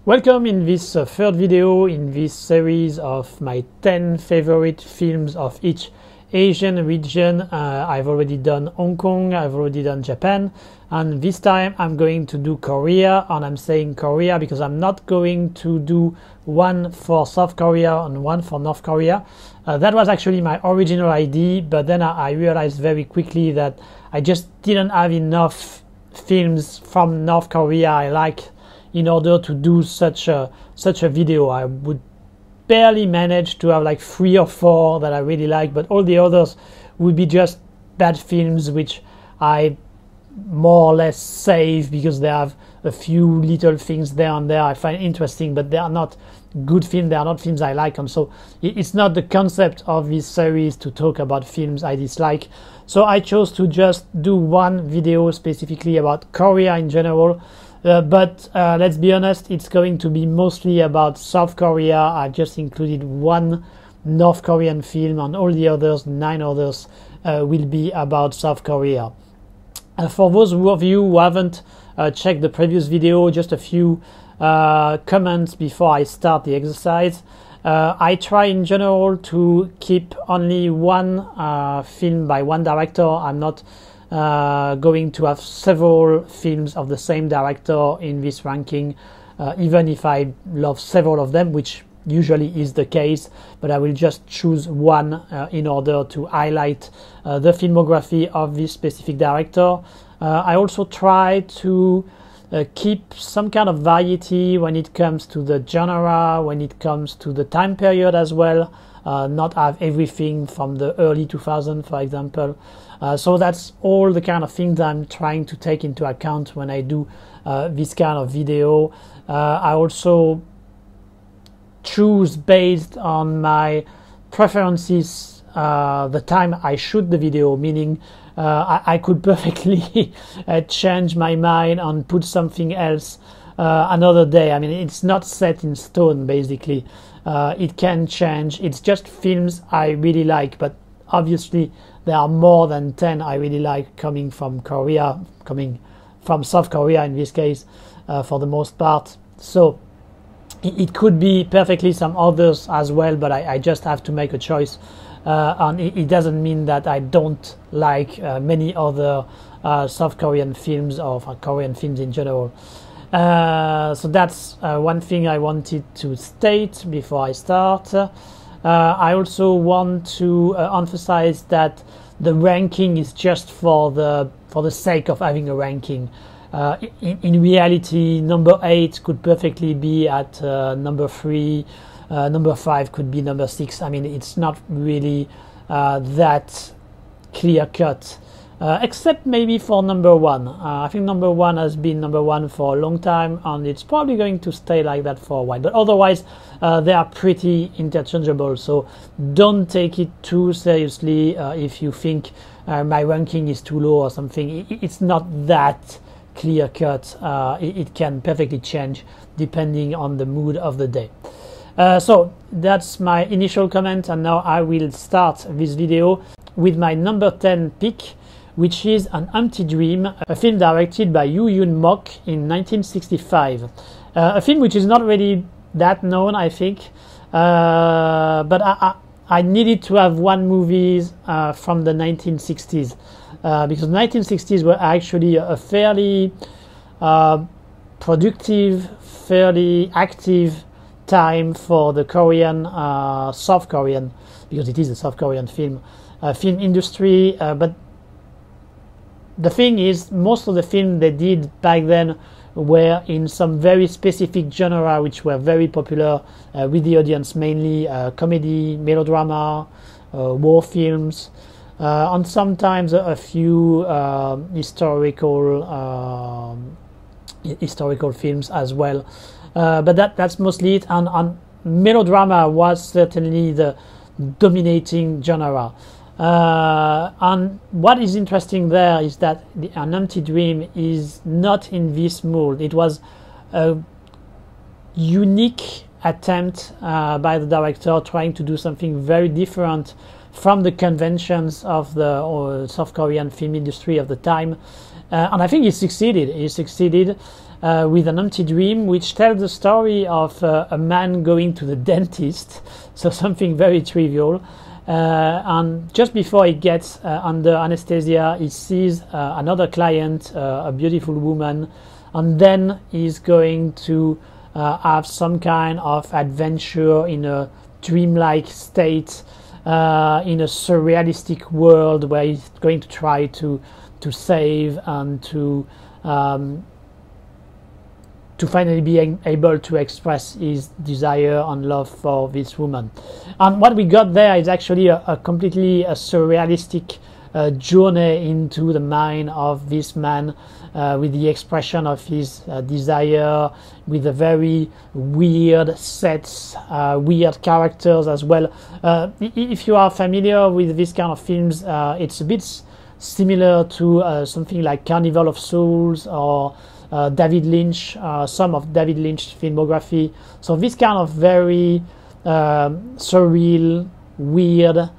Welcome in this third video in this series of my 10 favorite films of each Asian region. I've already done Hong Kong, I've already done Japan, and this time I'm going to do Korea. And I'm saying Korea because I'm not going to do one for South Korea and one for North Korea. That was actually my original idea, but then I realized very quickly that I just didn't have enough films from North Korea I like in order to do such a video. I would barely manage to have like 3 or 4 that I really like, but all the others would be just bad films which I more or less save because they have a few little things there and there I find interesting, but they are not good films, they are not films I like. And so it's not the concept of this series to talk about films I dislike. So I chose to just do one video specifically about Korea in general. But let's be honest, it's going to be mostly about South Korea. I just included one North Korean film, and all the others, 9 others, will be about South Korea. For those of you who haven't checked the previous video, just a few comments before I start the exercise. I try in general to keep only one film by one director. I'm not going to have several films of the same director in this ranking, even if I love several of them, which usually is the case, but I will just choose one in order to highlight the filmography of this specific director. I also try to keep some kind of variety when it comes to the genre, when it comes to the time period as well, not have everything from the early 2000s, for example. So that's all the kind of things I'm trying to take into account when I do this kind of video. I also choose based on my preferences the time I shoot the video, meaning I could perfectly change my mind and put something else another day. I mean, it's not set in stone, basically. It can change. It's just films I really like, but obviously there are more than 10 I really like coming from Korea, coming from South Korea in this case, for the most part. So it could be perfectly some others as well, but I just have to make a choice. And it doesn't mean that I don't like many other South Korean films or Korean films in general. So that's one thing I wanted to state before I start. I also want to emphasize that the ranking is just for the sake of having a ranking. In reality, number 8 could perfectly be at number 3. Number 5 could be number 6. I mean, it's not really that clear cut, except maybe for number 1. I think number 1 has been number 1 for a long time, and it's probably going to stay like that for a while. But otherwise, they are pretty interchangeable. So don't take it too seriously if you think my ranking is too low or something. It's not that clear cut. It can perfectly change depending on the mood of the day. So that's my initial comment, and now I will start this video with my number 10 pick, which is An Empty Dream, a film directed by Yoo Yoon-mok in 1965. A film which is not really that known, I think, but I needed to have one movie from the 1960s, because the 1960s were actually a fairly productive, fairly active time for the Korean, South Korean, because it is a South Korean film industry. But the thing is, most of the films they did back then were in some very specific genre which were very popular with the audience, mainly comedy, melodrama, war films, and sometimes a few historical films as well. But that's mostly it, and melodrama was certainly the dominating genre. And what is interesting there is that An Empty Dream is not in this mold. It was a unique attempt by the director trying to do something very different from the conventions of the South Korean film industry of the time. And I think he succeeded. with an empty dream, which tells the story of a man going to the dentist, so something very trivial. And just before he gets under anesthesia, he sees another client, a beautiful woman, and then he's going to have some kind of adventure in a dreamlike state, in a surrealistic world where he's going to try to save and to finally be able to express his desire and love for this woman. And what we got there is actually a completely surrealistic journey into the mind of this man, with the expression of his desire, with a very weird sets, weird characters as well. If you are familiar with this kind of films, it's a bit similar to something like Carnival of Souls or David Lynch, some of David Lynch's filmography. So this kind of very surreal, weird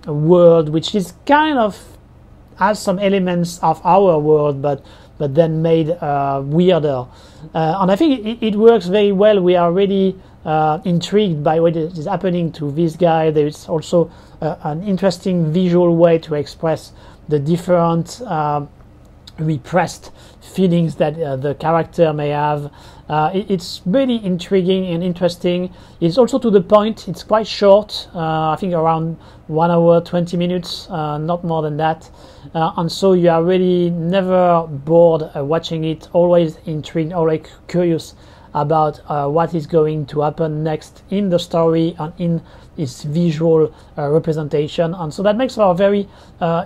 world, which is kind of has some elements of our world, but then made weirder. And I think it works very well. We are really intrigued by what is happening to this guy. There is also an interesting visual way to express the different repressed feelings that the character may have. It's really intriguing and interesting. It's also to the point. It's quite short, I think around 1 hour 20 minutes, not more than that, and so you are really never bored watching it, always intrigued, always curious about what is going to happen next in the story and in its visual representation. And so that makes for a very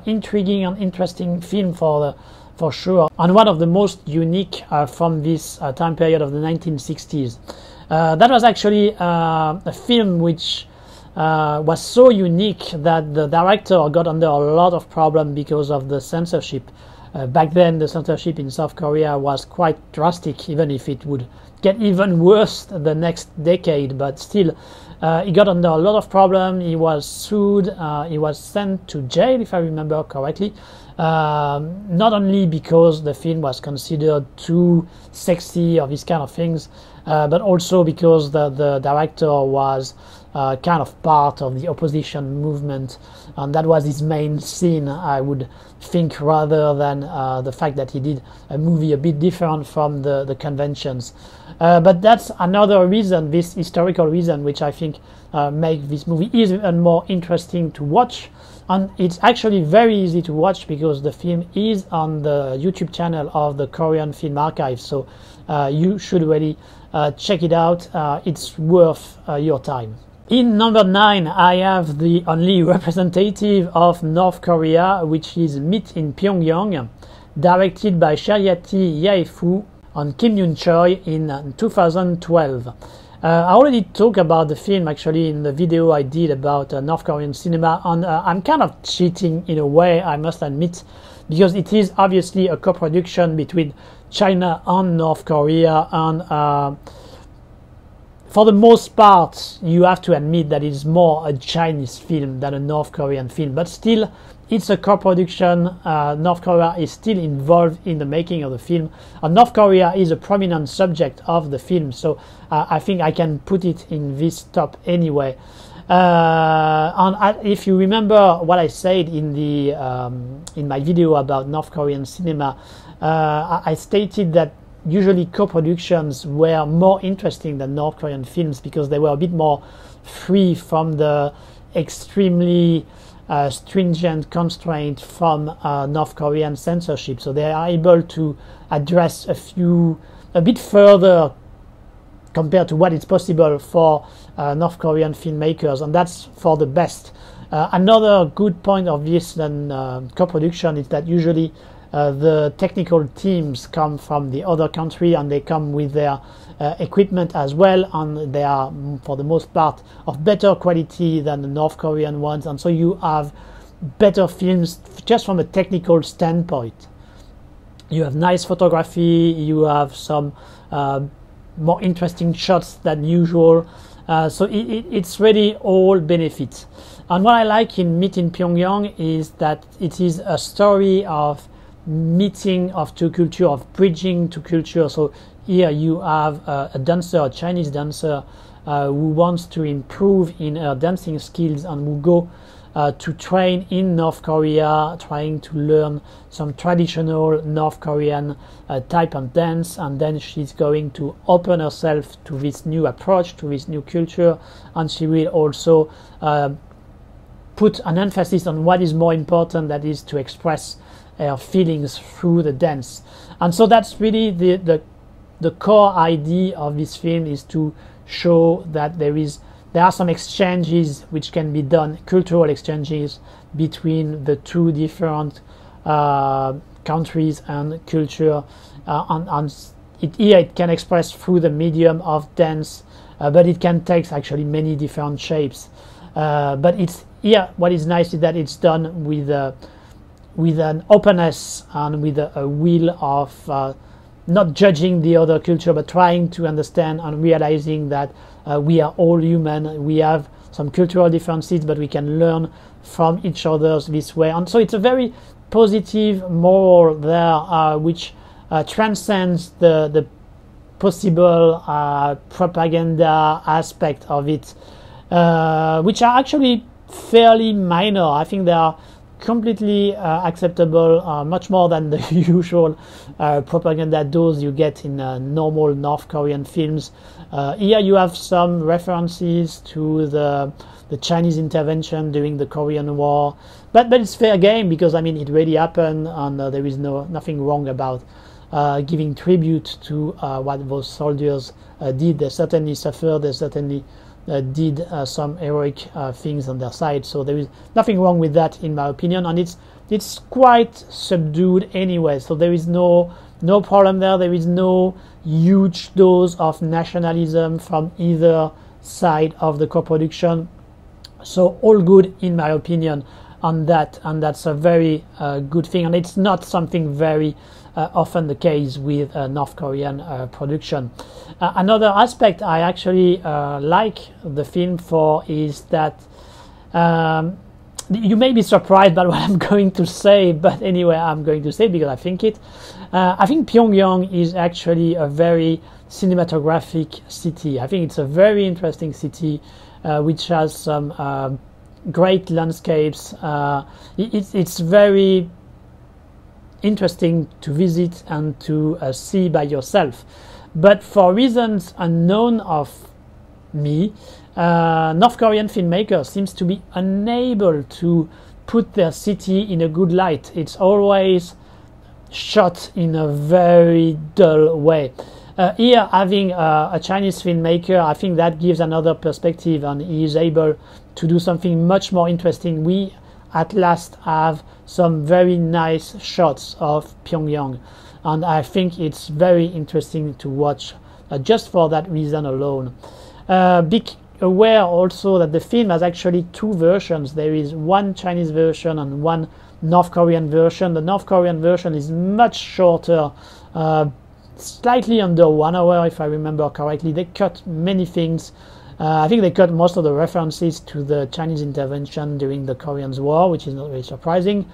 intriguing and interesting film for sure, and one of the most unique from this time period of the 1960s. That was actually a film which was so unique that the director got under a lot of problem because of the censorship. Back then, the censorship in South Korea was quite drastic, even if it would get even worse the next decade. But still, he got under a lot of problem. He was sued. He was sent to jail, if I remember correctly. Not only because the film was considered too sexy or these kind of things, but also because the director was kind of part of the opposition movement, and that was his main scene, I would think, rather than the fact that he did a movie a bit different from the conventions. But that's another reason, this historical reason, which I think make this movie even more interesting to watch. And it's actually very easy to watch because the film is on the YouTube channel of the Korean Film Archive, so you should really check it out. It's worth your time. In number 9, I have the only representative of North Korea, which is Meet in Pyongyang, directed by Shariati Yaefu and Kim Yoon-choi in 2012. I already talked about the film actually in the video I did about North Korean cinema, and I'm kind of cheating in a way, I must admit, because it is obviously a co-production between China and North Korea, and for the most part you have to admit that it's more a Chinese film than a North Korean film, but still it's a co-production. North Korea is still involved in the making of the film, and North Korea is a prominent subject of the film, so I think I can put it in this top anyway. And if you remember what I said in the in my video about North Korean cinema, I stated that usually co-productions were more interesting than North Korean films because they were a bit more free from the extremely stringent constraint from North Korean censorship, so they are able to address a bit further compared to what is possible for North Korean filmmakers, and that's for the best. Another good point of this than co-production is that usually the technical teams come from the other country, and they come with their equipment as well, and they are for the most part of better quality than the North Korean ones, and so you have better films just from a technical standpoint. You have nice photography, you have some more interesting shots than usual, so it's really all benefits. And what I like in Meet in Pyongyang is that it is a story of meeting of two cultures, of bridging two cultures. So here you have a dancer, a Chinese dancer, who wants to improve in her dancing skills and who go to train in North Korea, trying to learn some traditional North Korean type of dance, and then she's going to open herself to this new approach, to this new culture, and she will also put an emphasis on what is more important, that is to express her feelings through the dance. And so that's really the core idea of this film, is to show that there are some exchanges which can be done, cultural exchanges between the two different countries and culture, and here it can express through the medium of dance, but it can take actually many different shapes. But it's here, what is nice is that it's done with an openness and with a will of not judging the other culture, but trying to understand and realizing that we are all human. We have some cultural differences, but we can learn from each other this way. And so it's a very positive moral there, which transcends the possible propaganda aspect of it, which are actually fairly minor. I think they are completely acceptable, much more than the usual propaganda dose you get in normal North Korean films. Here you have some references to the Chinese intervention during the Korean War, but it's fair game, because I mean it really happened, and there is nothing wrong about giving tribute to what those soldiers did. They certainly suffered, they certainly did some heroic things on their side, so there is nothing wrong with that, in my opinion, and it's quite subdued anyway, so there is no problem there. There is no huge dose of nationalism from either side of the co-production, so all good in my opinion on that, and that's a very good thing, and it's not something very often the case with North Korean production. Another aspect I actually like the film for is that you may be surprised by what I'm going to say, but anyway, I'm going to say it because I think it. I think Pyongyang is actually a very cinematographic city. I think it's a very interesting city, which has some great landscapes. It's very interesting to visit and to see by yourself, but for reasons unknown of me, North Korean filmmakers seems to be unable to put their city in a good light. It's always shot in a very dull way. Here, having a Chinese filmmaker, I think that gives another perspective, and he is able to do something much more interesting. We at last have some very nice shots of Pyongyang, and I think it's very interesting to watch just for that reason alone. Be aware also that the film has actually two versions. There is one Chinese version and one North Korean version. The North Korean version is much shorter, slightly under 1 hour if I remember correctly. They cut many things. I think they cut most of the references to the Chinese intervention during the Korean War, which is not very surprising.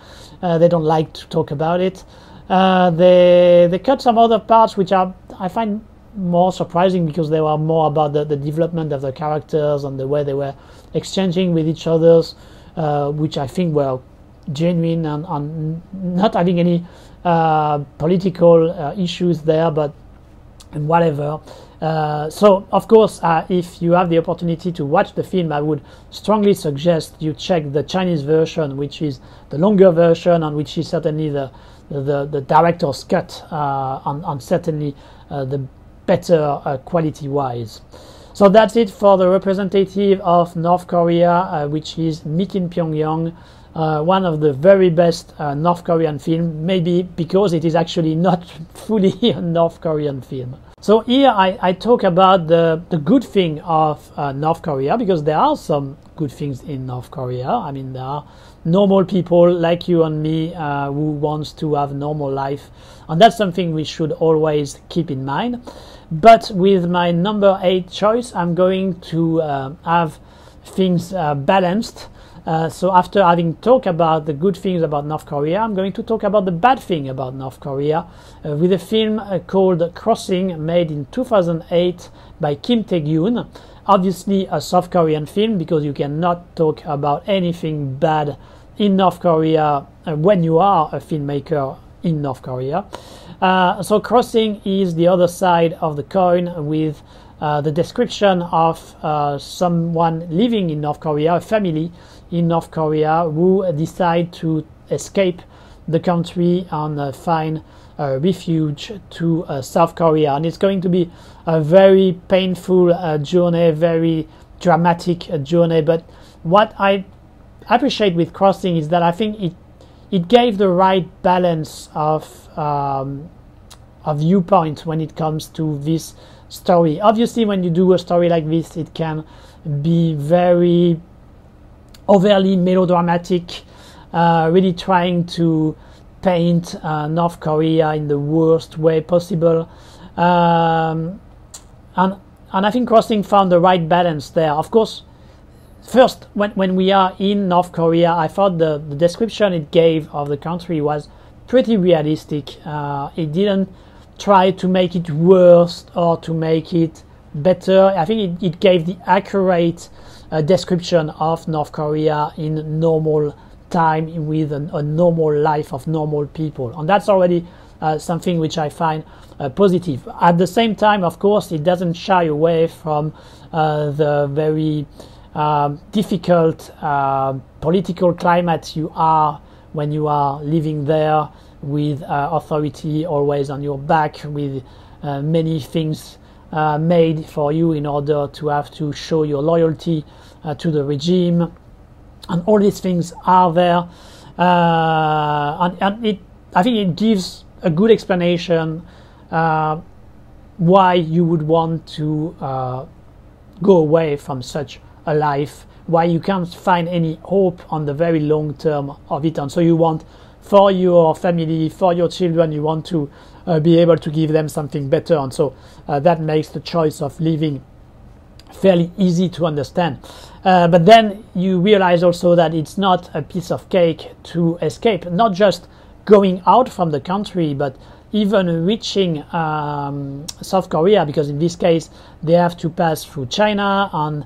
They don't like to talk about it. They cut some other parts which I find more surprising, because they were more about the development of the characters and the way they were exchanging with each other, which I think were genuine and not having any political issues there, but whatever. So of course, if you have the opportunity to watch the film, I would strongly suggest you check the Chinese version, which is the longer version, and which is certainly the director's cut, and certainly the better quality wise. So that's it for the representative of North Korea, which is Meet in Pyongyang, one of the very best North Korean film, maybe because it is actually not fully a North Korean film. So here I talk about the good thing of North Korea, because there are some good things in North Korea. I mean, there are normal people like you and me who wants to have normal life, and that's something we should always keep in mind. But with my number 8 choice, I'm going to have things balanced. So after having talked about the good things about North Korea, I'm going to talk about the bad thing about North Korea with a film called Crossing, made in 2008 by Kim Tae-gyun. Obviously a South Korean film, because you cannot talk about anything bad in North Korea when you are a filmmaker in North Korea. So Crossing is the other side of the coin, with the description of someone living in North Korea, a family in North Korea, who decide to escape the country and find refuge to South Korea. And it's going to be a very painful journey, very dramatic journey. But what I appreciate with Crossing is that I think it gave the right balance of viewpoint when it comes to this story. Obviously, when you do a story like this, it can be very overly melodramatic, really trying to paint North Korea in the worst way possible. And I think Crossing found the right balance there. Of course, first, when we are in North Korea, I thought the description it gave of the country was pretty realistic. It didn't try to make it worse or to make it better. I think it gave the accurate description of North Korea in normal time, with a normal life of normal people. And that's already something which I find positive. At the same time, of course, it doesn't shy away from the very difficult political climate you are when you are living there, with authority always on your back, with many things made for you in order to have to show your loyalty to the regime, and all these things are there, and I think it gives a good explanation why you would want to go away from such a life, why you can't find any hope on the very long term of it. And so you want, for your family, for your children, you want to be able to give them something better. And so that makes the choice of leaving fairly easy to understand. But then you realize also that it's not a piece of cake to escape, not just going out from the country, but even reaching South Korea, because in this case they have to pass through China, and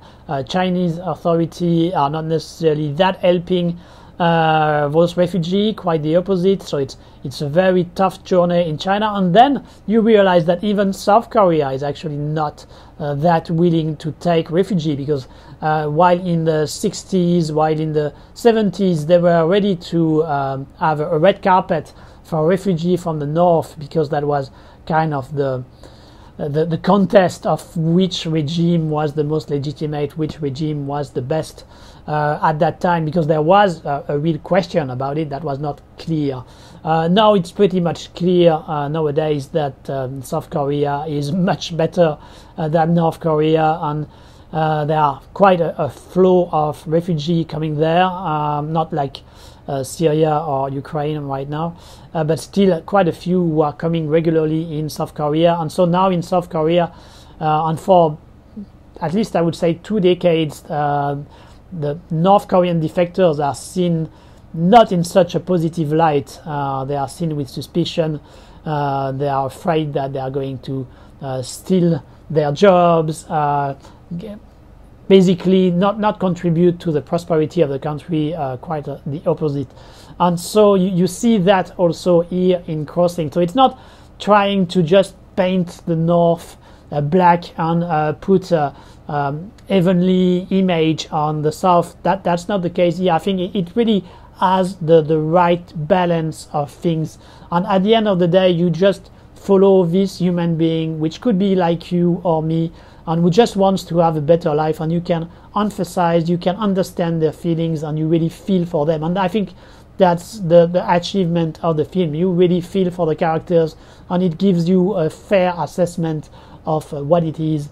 Chinese authorities are not necessarily that helping those refugees, quite the opposite. So it's a very tough journey in China. And then you realize that even South Korea is actually not that willing to take refugees, because while in the 60s, while in the 70s, they were ready to have a red carpet for refugees from the north, because that was kind of the contest of which regime was the most legitimate, which regime was the best at that time, because there was a real question about it that was not clear. Now it's pretty much clear nowadays that South Korea is much better than North Korea, and there are quite a flow of refugees coming there, not like Syria or Ukraine right now, but still quite a few who are coming regularly in South Korea. And so now in South Korea, and for at least I would say 2 decades, the North Korean defectors are seen not in such a positive light. They are seen with suspicion. They are afraid that they are going to steal their jobs, basically not contribute to the prosperity of the country, quite the opposite. And so you see that also here in Crossing. So it's not trying to just paint the North black and put a heavenly image on the South. That's not the case here. I think it really has the right balance of things. And at the end of the day, you just follow this human being, which could be like you or me, and who just wants to have a better life, and you can emphasize, you can understand their feelings, and you really feel for them. And I think that's the achievement of the film. You really feel for the characters, and it gives you a fair assessment of what it is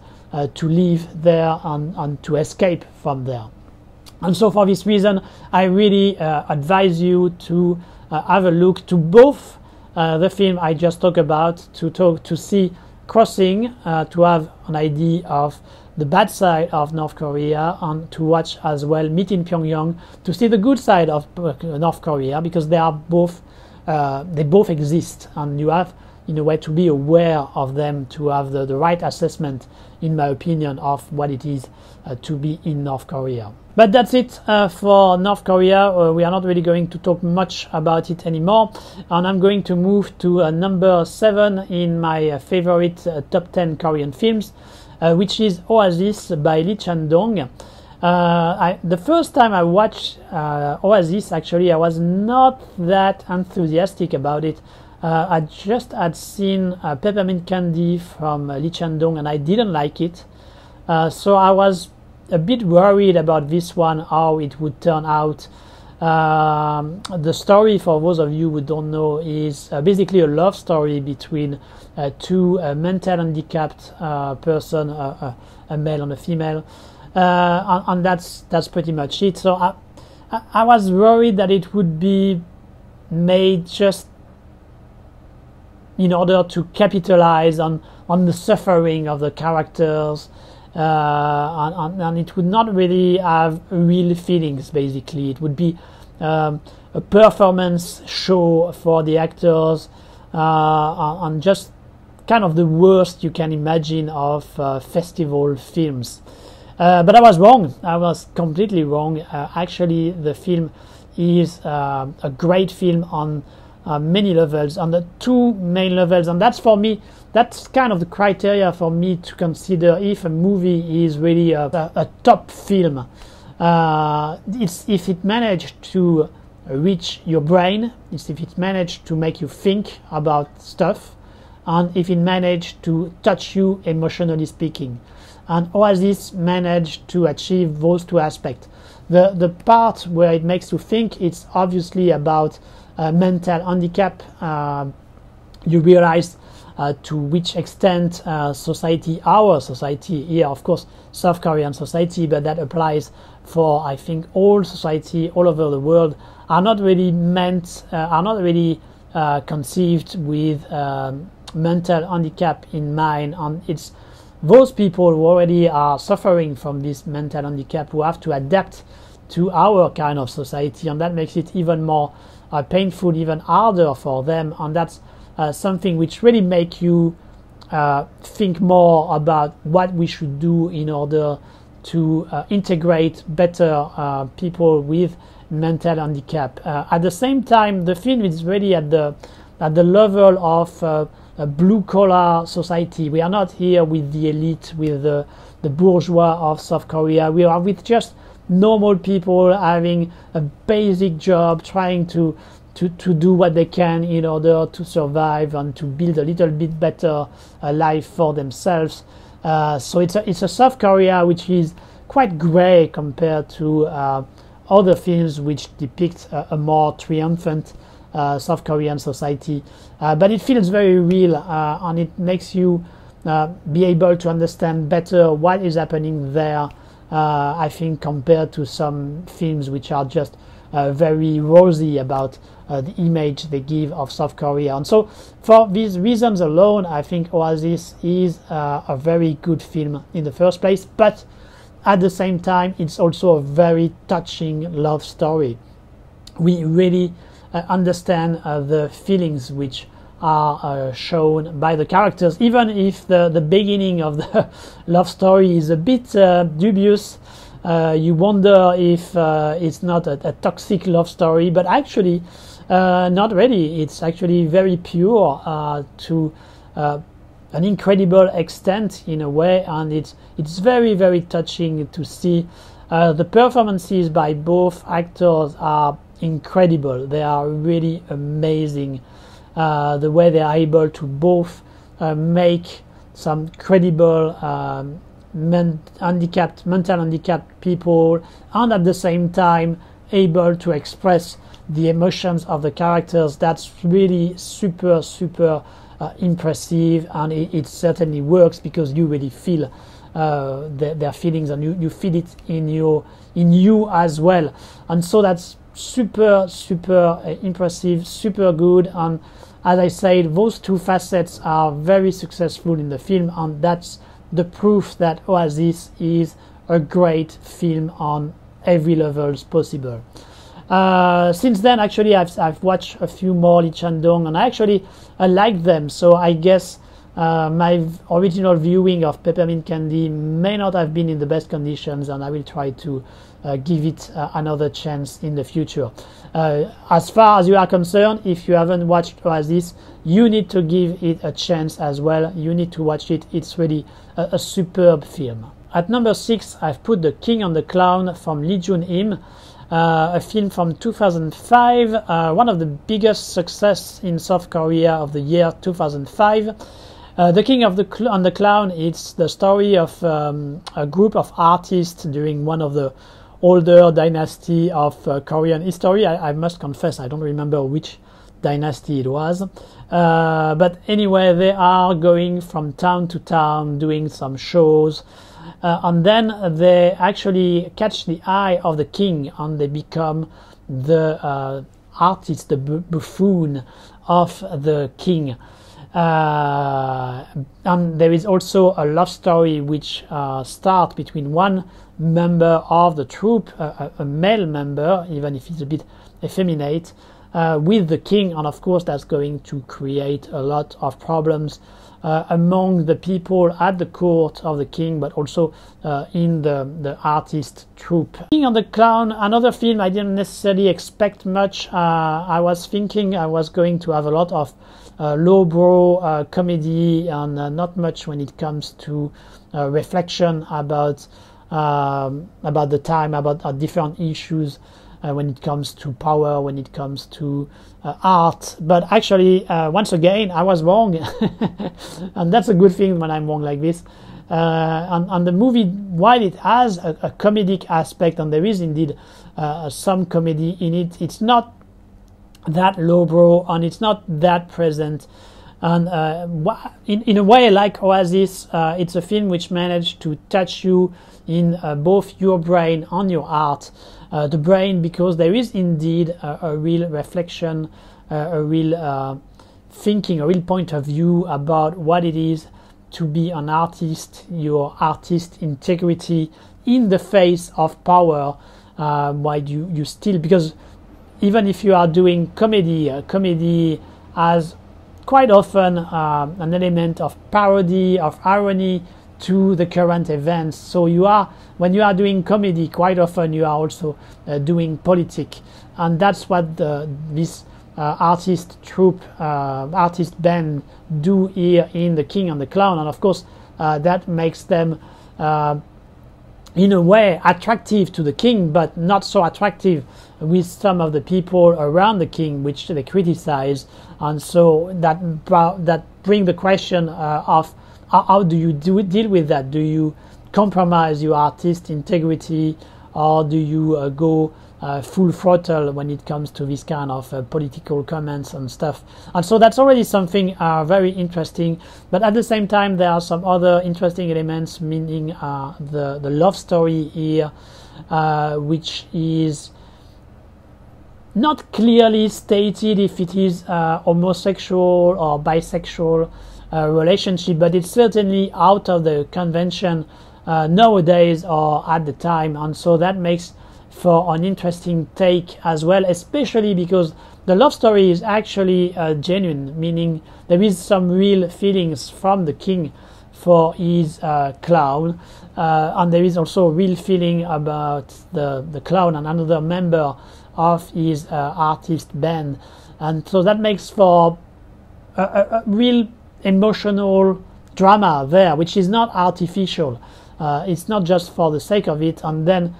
to live there and to escape from there. And so for this reason, I really advise you to have a look to both the film I just talked about, to see Crossing, to have an idea of the bad side of North Korea, and to watch as well Meet in Pyongyang, to see the good side of North Korea, because they both exist, and you have in a way to be aware of them, to have the right assessment, in my opinion, of what it is to be in North Korea. But that's it for North Korea. We are not really going to talk much about it anymore, and I'm going to move to number 7 in my favorite top 10 Korean films, which is Oasis by Lee Chan-dong. The first time I watched Oasis, actually, I was not that enthusiastic about it. I just had seen Peppermint Candy from Lee Chan-dong, and I didn't like it. So I was a bit worried about this one, how it would turn out. The story, for those of you who don't know, is basically a love story between two mental handicapped person, a male and a female, and that's pretty much it. So I was worried that it would be made just in order to capitalize on the suffering of the characters, and it would not really have real feelings. Basically, it would be a performance show for the actors, and just kind of the worst you can imagine of festival films. But I was wrong. I was completely wrong. Actually, the film is a great film on many levels, on the two main levels, and that's, for me, that's kind of the criteria for me to consider if a movie is really a top film. It's if it managed to reach your brain, it's if it managed to make you think about stuff, and if it managed to touch you emotionally speaking. And Oasis managed to achieve those two aspects. The part where it makes you think, it's obviously about mental handicap. You realize to which extent society, our society here, of course, South Korean society, but that applies for, I think, all society all over the world, are not really conceived with mental handicap in mind. And it's those people who already are suffering from this mental handicap who have to adapt to our kind of society, and that makes it even more painful, even harder for them. And that's something which really make you think more about what we should do in order to integrate better people with mental handicap. At the same time, the film is really at the level of a blue-collar society. We are not here with the elite, with the bourgeois of South Korea. We are with just normal people having a basic job, trying to do what they can in order to survive and to build a little bit better life for themselves. So it's a South Korea which is quite grey compared to other films which depict a more triumphant South Korean society. But it feels very real, and it makes you be able to understand better what is happening there, I think, compared to some films which are just very rosy about the image they give of South Korea. And so for these reasons alone, I think Oasis is a very good film in the first place, but at the same time it's also a very touching love story. We really understand the feelings which are shown by the characters, even if the beginning of the love story is a bit dubious. You wonder if it's not a toxic love story, but actually not really. It's actually very pure to an incredible extent in a way, and it's very, very touching to see. The performances by both actors are incredible. They are really amazing. The way they are able to both make some credible mental handicapped people, and at the same time able to express the emotions of the characters. That's really super impressive, and it certainly works because you really feel their feelings, and you feel it in you as well. And so that's super impressive, super good. And as I said, those two facets are very successful in the film, and that's the proof that Oasis is a great film on every levels possible. Since then, actually, I've watched a few more Lee Chan-dong, and I like them. So I guess my original viewing of Peppermint Candy may not have been in the best conditions, and I will try to give it another chance in the future. As far as you are concerned, if you haven't watched Oasis, you need to give it a chance as well. You need to watch it. It's really a superb film. At number 6, I've put The King and the Clown from Lee Jun-im, a film from 2005, one of the biggest success in South Korea of the year 2005. The King and the Clown, it's the story of a group of artists during one of the older dynasty of Korean history. I must confess, I don't remember which dynasty it was. But anyway, they are going from town to town doing some shows. And then they actually catch the eye of the king, and they become the artist, the buffoon of the king. And there is also a love story which starts between one member of the troupe, a male member, even if he's a bit effeminate, with the king, and of course that's going to create a lot of problems among the people at the court of the king, but also in the artist troupe. King and the Clown, another film I didn't necessarily expect much. I was thinking I was going to have a lot of lowbrow comedy and not much when it comes to reflection about the time, about different issues when it comes to power, when it comes to art. But actually, once again, I was wrong. And that's a good thing when I'm wrong like this. And the movie, while it has a comedic aspect, and there is indeed some comedy in it, it's not that lowbrow and it's not that present. And in a way, like Oasis, it's a film which managed to touch you in both your brain and your heart. The brain, because there is indeed a real reflection, a real thinking, a real point of view about what it is to be an artist, your artist integrity in the face of power. Why you still, because even if you are doing comedy, comedy has quite often an element of parody, of irony to the current events. So when you are doing comedy, quite often you are also doing politics, and that's what this artist troupe, artist band do here in The King and the Clown. And of course that makes them in a way attractive to the king, but not so attractive with some of the people around the king, which they criticize. And so that bring the question of how do you deal with that? Do you compromise your artist integrity, or do you go full throttle when it comes to this kind of political comments and stuff? And so that's already something very interesting. But at the same time, there are some other interesting elements, meaning the love story here, which is not clearly stated if it is homosexual or bisexual relationship, but it's certainly out of the convention nowadays or at the time. And so that makes for an interesting take as well, especially because the love story is actually genuine, meaning there is some real feelings from the king for his clown, and there is also real feeling about the clown and another member of his artist band. And so that makes for a real emotional drama there, which is not artificial. It's not just for the sake of it. And then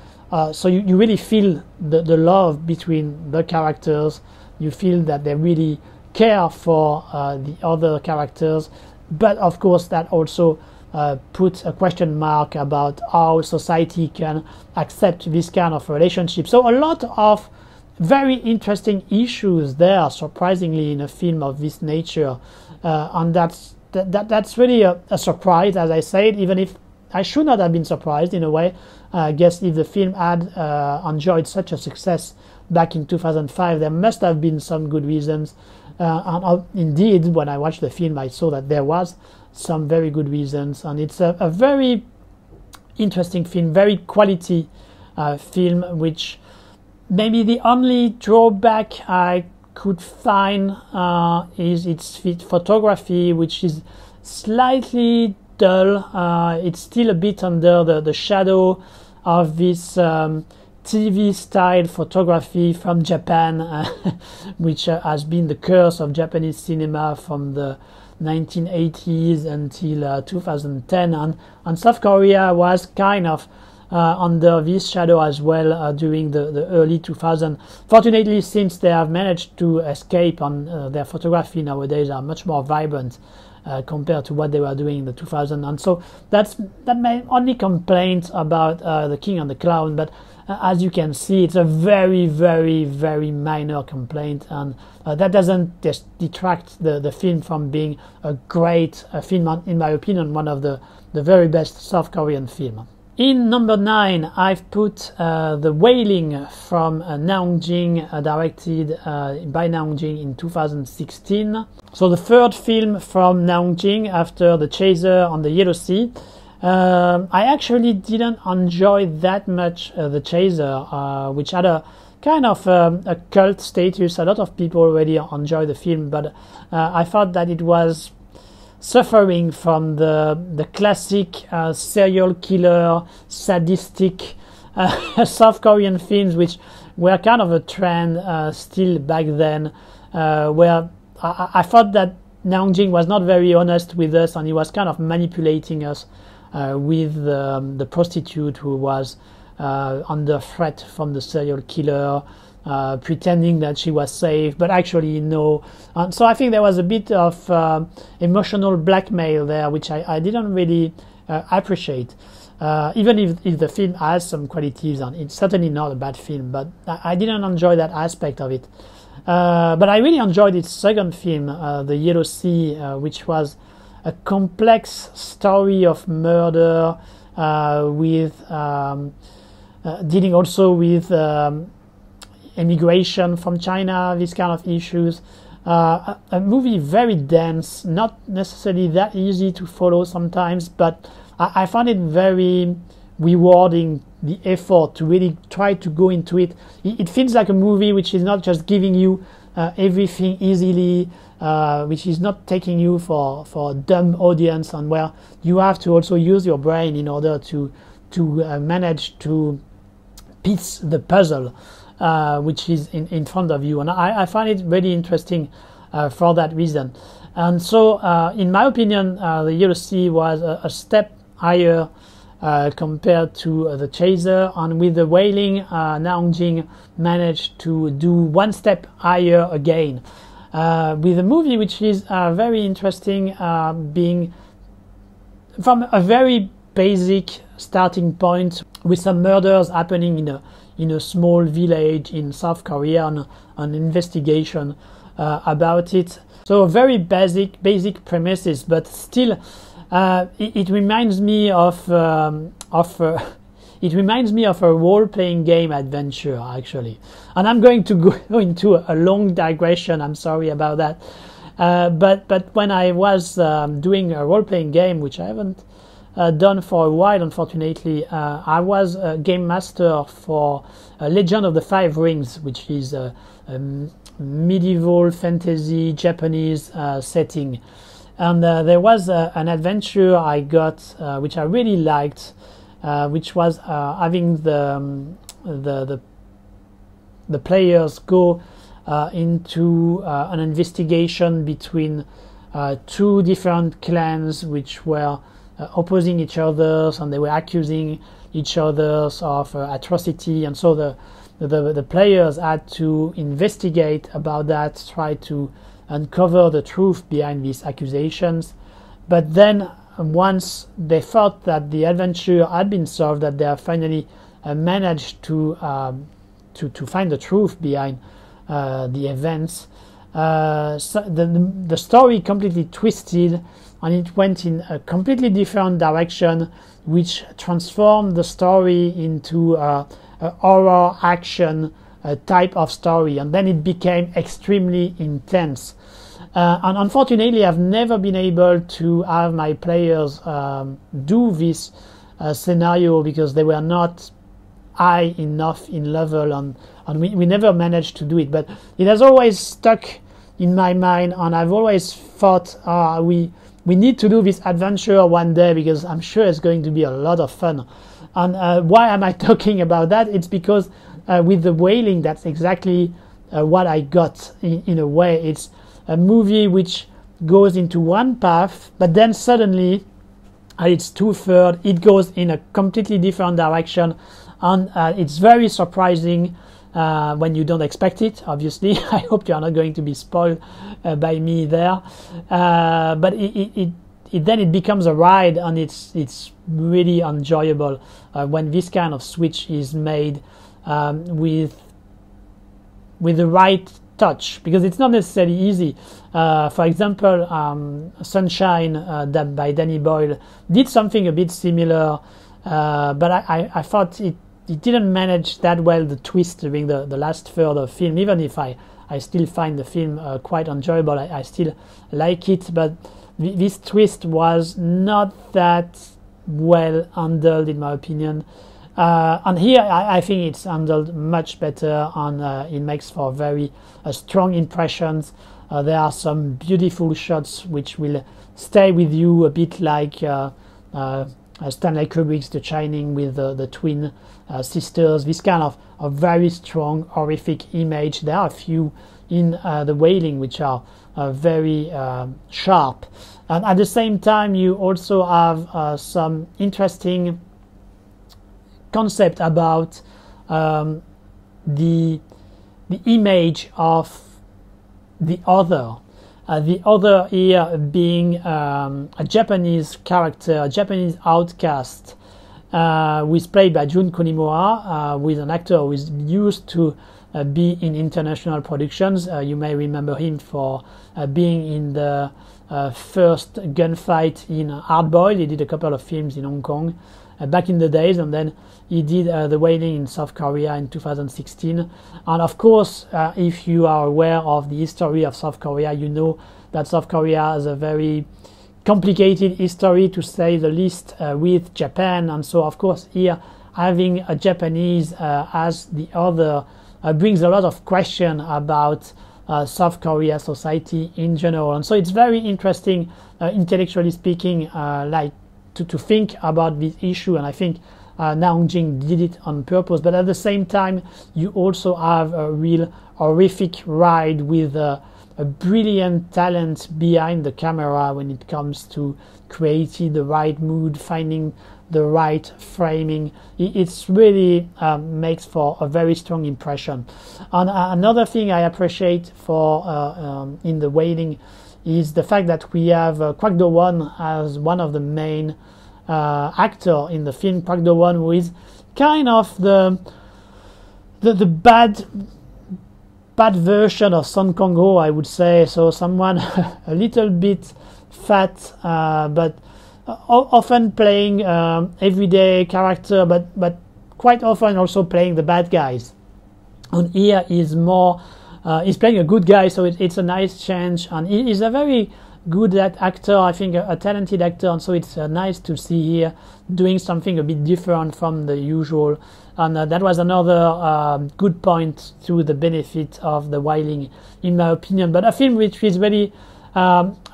so you really feel the love between the characters. You feel that they really care for the other characters. But of course that also puts a question mark about how society can accept this kind of relationship. So a lot of very interesting issues there, surprisingly, in a film of this nature. And that's really a surprise, as I said, even if I should not have been surprised in a way. I guess if the film had enjoyed such a success back in 2005, there must have been some good reasons. And indeed, when I watched the film, I saw that there was some very good reasons, and it's a very interesting film, very quality film, which maybe the only drawback I could find is its photography, which is slightly dull. It's still a bit under the shadow of this TV style photography from Japan, which has been the curse of Japanese cinema from the 1980s until 2010, and South Korea was kind of under this shadow as well during the early 2000s. Fortunately, since they have managed to escape, on their photography nowadays are much more vibrant compared to what they were doing in the 2000s. And so that's my only complaint about The King and the Clown. But as you can see, it's a very, very, very minor complaint, and that doesn't just detract the film from being a great film, in my opinion, one of the very best South Korean film. In number 9, I've put The Wailing from Naongjin, directed by Naongjin in 2016. So the third film from Naongjin after The Chaser on the Yellow Sea. I actually didn't enjoy that much The Chaser, which had a kind of a cult status. A lot of people already enjoy the film, but I thought that it was suffering from the classic serial killer, sadistic South Korean films, which were kind of a trend still back then, where I thought that Naongjin was not very honest with us, and he was kind of manipulating us with the prostitute who was under threat from the serial killer, pretending that she was safe, but actually no. And so I think there was a bit of emotional blackmail there, which I didn't really appreciate. Even if the film has some qualities, and it's certainly not a bad film, but I didn't enjoy that aspect of it. But I really enjoyed its second film, The Yellow Sea, which was a complex story of murder, with dealing also with immigration from China, these kind of issues. A movie very dense, not necessarily that easy to follow sometimes, but I found it very rewarding, the effort to really try to go into it. It feels like a movie which is not just giving you everything easily, which is not taking you for a dumb audience, and where you have to also use your brain in order to manage to piece the puzzle which is in front of you. And I find it really interesting for that reason. And so in my opinion, The Yellow Sea was a step higher compared to The Chaser, and with The Wailing, Naongjin managed to do one step higher again, with a movie which is very interesting, being from a very basic starting point, with some murders happening in a small village in South Korea, and an investigation about it. So very basic premises, but still it reminds me of a role-playing game adventure, actually. And I'm going to go into a long digression. I'm sorry about that. But when I was doing a role-playing game, which I haven't done for a while, unfortunately, I was a game master for Legend of the Five Rings, which is a medieval fantasy Japanese setting. And there was an adventure I got, which I really liked, which was having the players go into an investigation between two different clans which were opposing each other, and they were accusing each other of atrocity. And so the players had to investigate about that, try to uncover the truth behind these accusations. But then once they thought that the adventure had been solved, that they have finally managed to find the truth behind the events, so the story completely twisted, and it went in a completely different direction, which transformed the story into a horror action type of story, and then it became extremely intense. And unfortunately, I've never been able to have my players do this scenario because they were not high enough in level, and we never managed to do it. But it has always stuck in my mind, and I've always thought we need to do this adventure one day because I'm sure it's going to be a lot of fun. And why am I talking about that? It's because with the Wailing, that's exactly what I got in a way. It's a movie which goes into one path, but then suddenly at its two-thirds it goes in a completely different direction, and it's very surprising when you don't expect it, obviously. I hope you are not going to be spoiled by me there, but then it becomes a ride, and it's really enjoyable when this kind of switch is made with the right touch, because it's not necessarily easy. For example, Sunshine by Danny Boyle did something a bit similar, but I thought it didn't manage that well the twist during the last third of the film. Even if I still find the film quite enjoyable, I still like it, but this twist was not that well handled in my opinion. And here I think it's handled much better, and it makes for very strong impressions. There are some beautiful shots which will stay with you, a bit like Stanley Kubrick's The Shining with the twin sisters. This kind of a very strong horrific image. There are a few in The Wailing which are very sharp, and at the same time you also have some interesting concept about the image of the other. The other here being a Japanese character, a Japanese outcast, who is played by Jun Konimura, who is an actor who is used to be in international productions. You may remember him for being in the first gunfight in Hard Boiled. He did a couple of films in Hong Kong back in the days, and then he did The Wailing in South Korea in 2016. And of course, if you are aware of the history of South Korea, you know that South Korea has a very complicated history, to say the least, with Japan. And so of course here having a Japanese as the other brings a lot of question about South Korea society in general. And so it's very interesting, intellectually speaking, like to think about this issue, and I think Naung Jing did it on purpose. But at the same time, you also have a real horrific ride with a brilliant talent behind the camera when it comes to creating the right mood, finding the right framing. It's really makes for a very strong impression. And another thing I appreciate for in The Wailing is the fact that we have Kwak Do-won as one of the main actor in the film. Kwak Do-won, who is kind of the bad version of Song Kang-ho, I would say. So someone a little bit fat, but often playing everyday character, but quite often also playing the bad guys. And here is more he's playing a good guy, so it's a nice change, and he's a very good actor, I think, a talented actor, and so it's nice to see here doing something a bit different from the usual. And that was another good point to the benefit of The Wailing, in my opinion. But a film which is really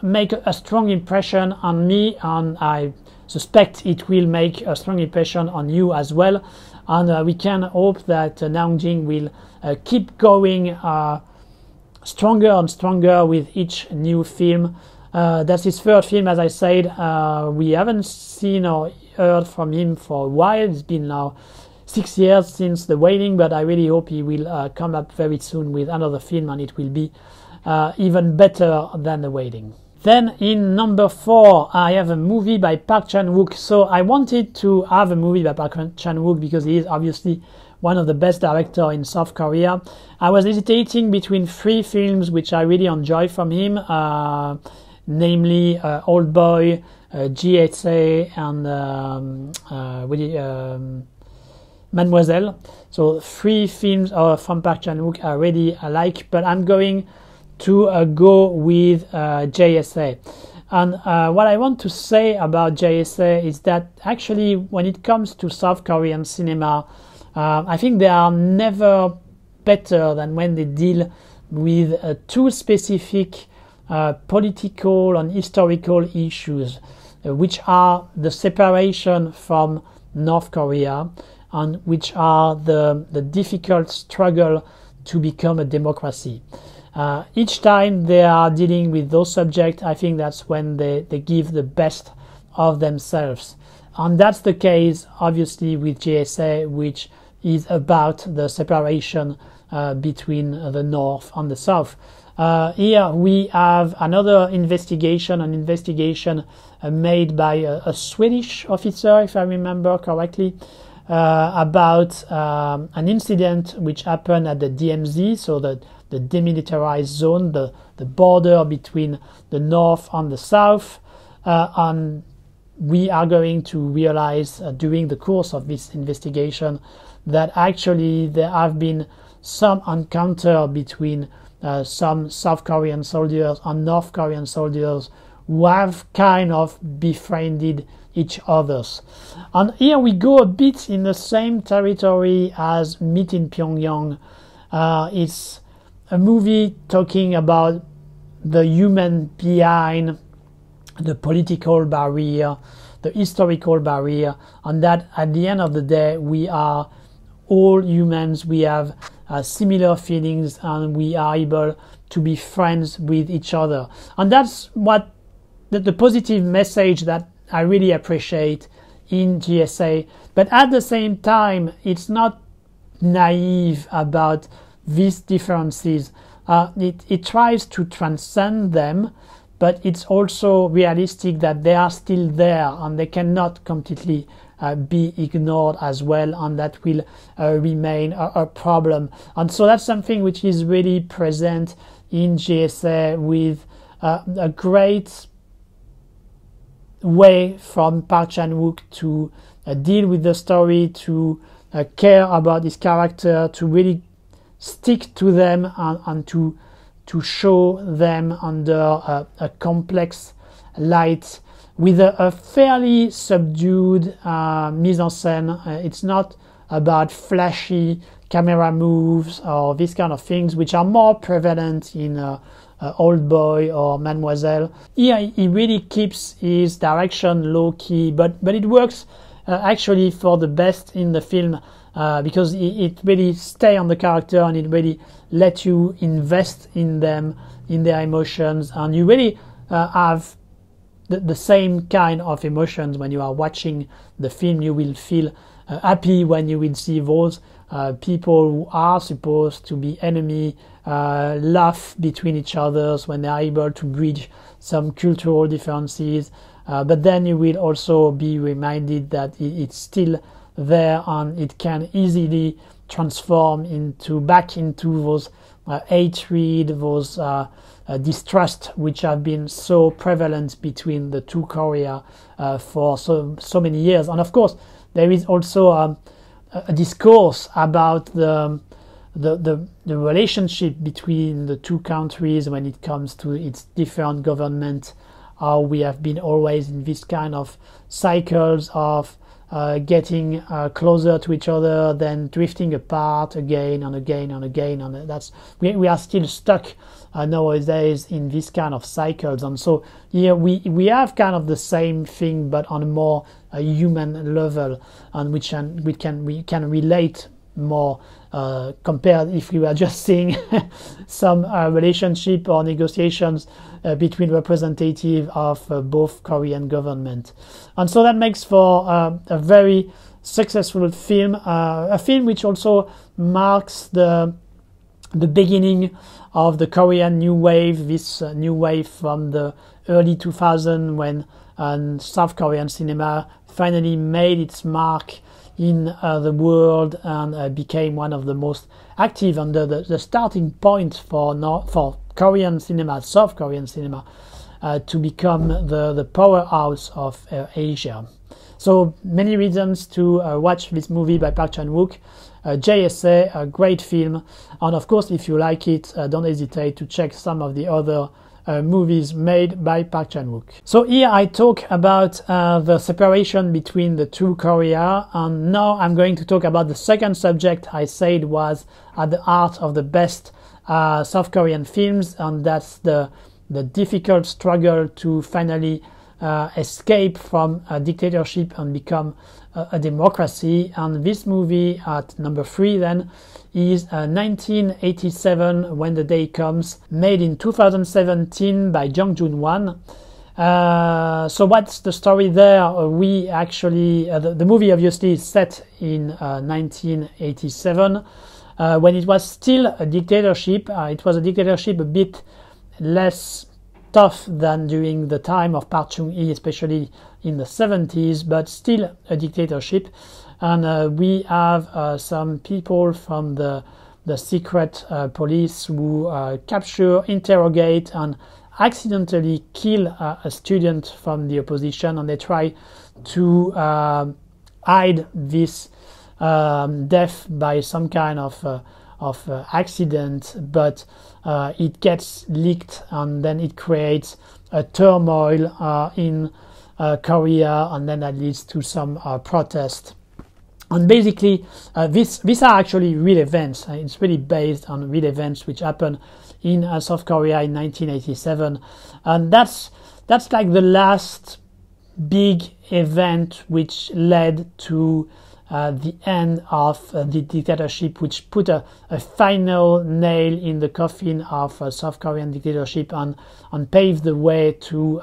make a strong impression on me, and I suspect it will make a strong impression on you as well. And we can hope that Naung Jing will keep going stronger and stronger with each new film. That's his third film, as I said. We haven't seen or heard from him for a while. It's been now 6 years since The Wailing, but I really hope he will come up very soon with another film, and it will be even better than The Wailing. Then in number 4, I have a movie by Park Chan-wook. So I wanted to have a movie by Park Chan-wook because he is obviously one of the best directors in South Korea. I was hesitating between 3 films which I really enjoy from him, namely Old Boy, GSA, and Mademoiselle. So 3 films from Park Chan-wook I really like, but I'm going to go with JSA. And what I want to say about JSA is that actually when it comes to South Korean cinema, I think they are never better than when they deal with two specific political and historical issues, which are the separation from North Korea and which are the difficult struggle to become a democracy. Each time they are dealing with those subjects, I think that's when they give the best of themselves. And that's the case, obviously, with JSA, which is about the separation between the North and the South. Here we have another investigation, made by a Swedish officer, if I remember correctly, about an incident which happened at the DMZ, so the demilitarized zone, the border between the North and the South. And we are going to realize during the course of this investigation that actually there have been some encounter between some South Korean soldiers and North Korean soldiers who have kind of befriended each others. And here we go a bit in the same territory as Meet in Pyongyang. It's a movie talking about the human behind the political barrier, the historical barrier, and that at the end of the day we are all humans, we have similar feelings, and we are able to be friends with each other. And that's what the positive message that I really appreciate in JSA. But at the same time, it's not naive about these differences. It tries to transcend them, but it's also realistic that they are still there and they cannot completely be ignored as well, and that will remain a problem. And so that's something which is really present in JSA, with a great way from Park Chan-wook to deal with the story, to care about his character, to really stick to them, and to show them under a complex light with a fairly subdued mise en scène. It's not about flashy camera moves or these kind of things, which are more prevalent in Old Boy or Mademoiselle. Here he really keeps his direction low-key, but it works actually for the best in the film, because it really stays on the character and it really lets you invest in them, in their emotions, and you really have the same kind of emotions when you are watching the film. You will feel happy when you will see those people who are supposed to be enemy laugh between each other when they are able to bridge some cultural differences. But then you will also be reminded that it's still there, and it can easily transform back into those hatred, those distrust, which have been so prevalent between the two Korea for so many years. And of course, there is also a discourse about the relationship between the two countries when it comes to its different government. How we have been always in this kind of cycles of getting closer to each other, then drifting apart again and again and again, and that's we are still stuck nowadays in this kind of cycles. And so here we have kind of the same thing, but on a more human level, and we can relate more compared if we were just seeing some relationship or negotiations between representatives of both Korean government. And so that makes for a very successful film, a film which also marks the beginning of the Korean New Wave, this new wave from the early 2000s when South Korean cinema finally made its mark in the world and became one of the most active, and the starting point for Korean cinema, South Korean cinema, to become the powerhouse of Asia. So many reasons to watch this movie by Park Chan-wook. JSA, a great film, and of course if you like it, don't hesitate to check some of the other movies made by Park Chan-wook. So here I talk about the separation between the two Korea, and now I'm going to talk about the second subject I said was at the heart of the best South Korean films, and that's the difficult struggle to finally escape from a dictatorship and become a democracy. And this movie at number 3 then is 1987 When the Day Comes, made in 2017 by Jung Joon-won. So what's the story there? We actually the movie obviously is set in 1987 when it was still a dictatorship. It was a dictatorship a bit less tough than during the time of Park Chung-hee, especially in the 70s, but still a dictatorship. And we have some people from the secret police who capture, interrogate, and accidentally kill a student from the opposition, and they try to hide this death by some kind of accident, but it gets leaked, and then it creates a turmoil in Korea, and then that leads to some protest. And basically, these are actually real events. It's really based on real events which happened in South Korea in 1987, and that's like the last big event which led to the end of the dictatorship, which put a final nail in the coffin of South Korean dictatorship and paved the way to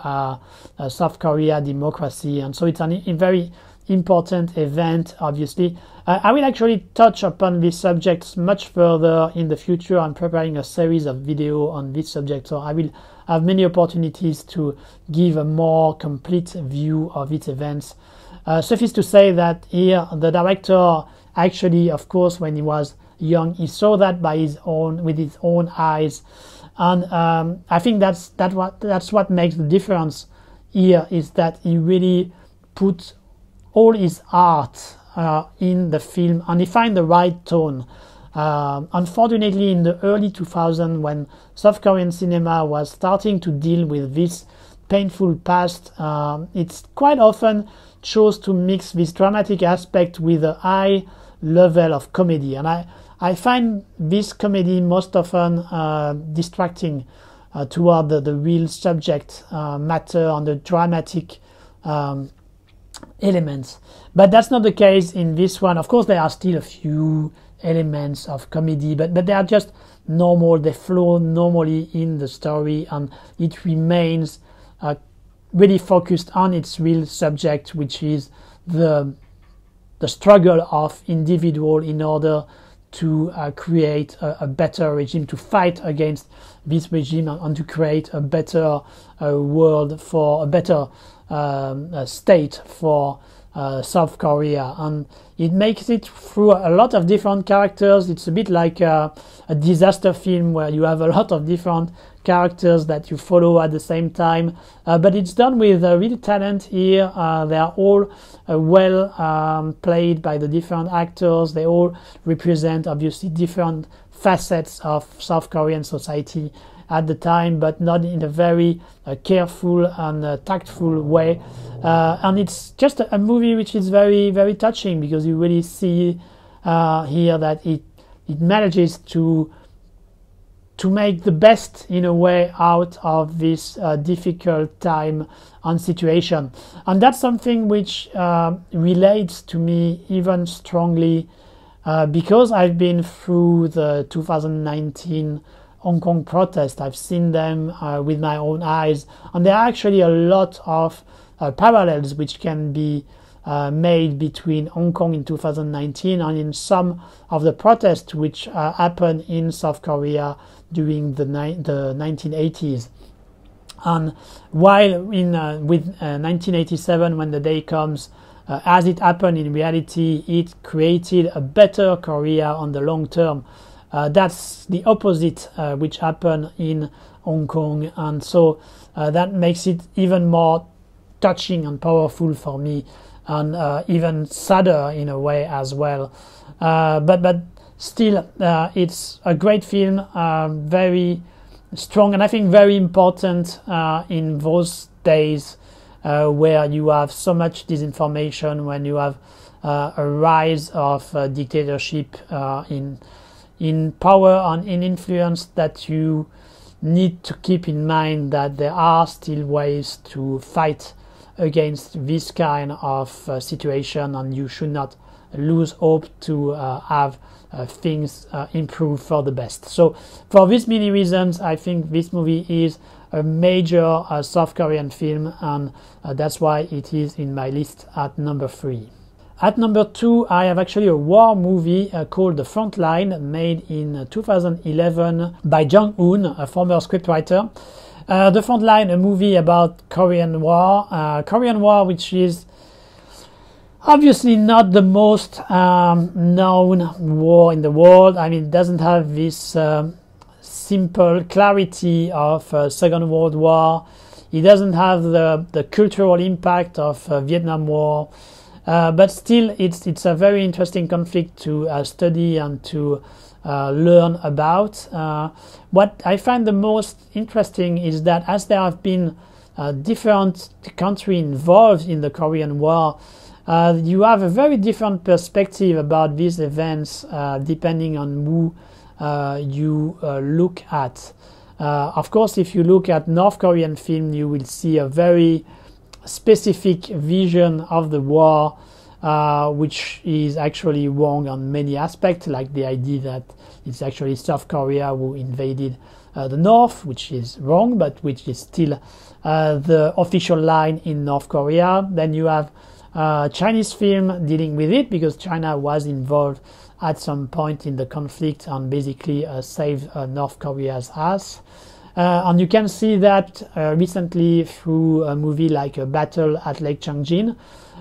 South Korea democracy. And so it's a very important event, obviously. I will actually touch upon these subjects much further in the future. I'm preparing a series of videos on this subject, so I will have many opportunities to give a more complete view of its events. Suffice to say that here the director actually, of course, when he was young, he saw that with his own eyes, and I think that's what makes the difference here, is that he really put all his art in the film, and he find the right tone. Unfortunately, in the early 2000s, when South Korean cinema was starting to deal with this painful past, it's quite often chose to mix this dramatic aspect with a high level of comedy, and I find this comedy most often distracting toward the real subject matter and the dramatic elements. But that's not the case in this one. Of course, there are still a few elements of comedy, but they are just normal. They flow normally in the story, and it remains really focused on its real subject, which is the struggle of individual in order to create a better regime, to fight against this regime, and to create a better world, for a better state for South Korea. And it makes it through a lot of different characters. It's a bit like a disaster film where you have a lot of different characters that you follow at the same time, but it's done with real talent here. They are all well played by the different actors. They all represent obviously different facets of South Korean society at the time, but not in a very careful and tactful way. And it's just a movie which is very, very touching, because you really see here that it manages to make the best, in a way, out of this difficult time and situation. And that's something which relates to me even strongly, because I've been through the 2019 Hong Kong protest. I've seen them with my own eyes, and there are actually a lot of parallels which can be made between Hong Kong in 2019 and in some of the protests which happened in South Korea during the 1980s. And while with 1987, When the Day Comes, as it happened in reality, it created a better Korea on the long term. That's the opposite which happened in Hong Kong, and so that makes it even more touching and powerful for me. and even sadder in a way as well. But still, it's a great film, very strong, and I think very important in those days where you have so much disinformation, when you have a rise of dictatorship in power and in influence, that you need to keep in mind that there are still ways to fight against this kind of situation, and you should not lose hope to have things improve for the best. So for these many reasons, I think this movie is a major South Korean film, and that's why it is in my list at number 3. At number 2, I have actually a war movie called The Front Line, made in 2011 by Jung-hoon, a former scriptwriter. The Front Line, a movie about Korean War, which is obviously not the most known war in the world. I mean, it doesn't have this simple clarity of Second World War. It doesn't have the cultural impact of Vietnam War. But still, it's a very interesting conflict to study and to learn about. What I find the most interesting is that as there have been different countries involved in the Korean War, you have a very different perspective about these events depending on who you look at. Of course, if you look at North Korean film, you will see a very specific vision of the war, which is actually wrong on many aspects, like the idea that it's actually South Korea who invaded the North, which is wrong, but which is still the official line in North Korea. Then you have Chinese film dealing with it, because China was involved at some point in the conflict and basically saved North Korea's ass. And you can see that recently through a movie like Battle at Lake Changjin,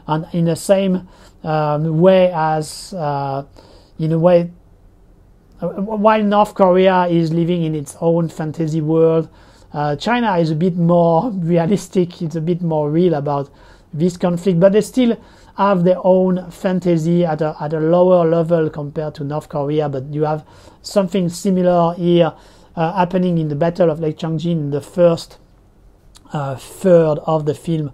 and in the same way as, in a way, while North Korea is living in its own fantasy world, China is a bit more realistic, it's a bit more real about this conflict, but they still have their own fantasy at a lower level compared to North Korea. But you have something similar here happening in the Battle of Lake Changjin in the first third of the film,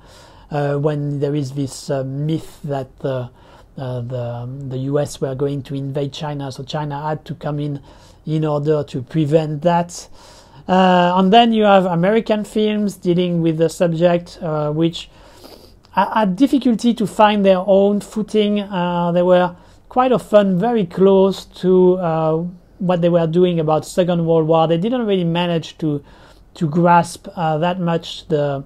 when there is this myth that the US were going to invade China, so China had to come in order to prevent that. And then you have American films dealing with the subject, which had difficulty to find their own footing. They were quite often very close to what they were doing about Second World War. They didn't really manage to grasp that much the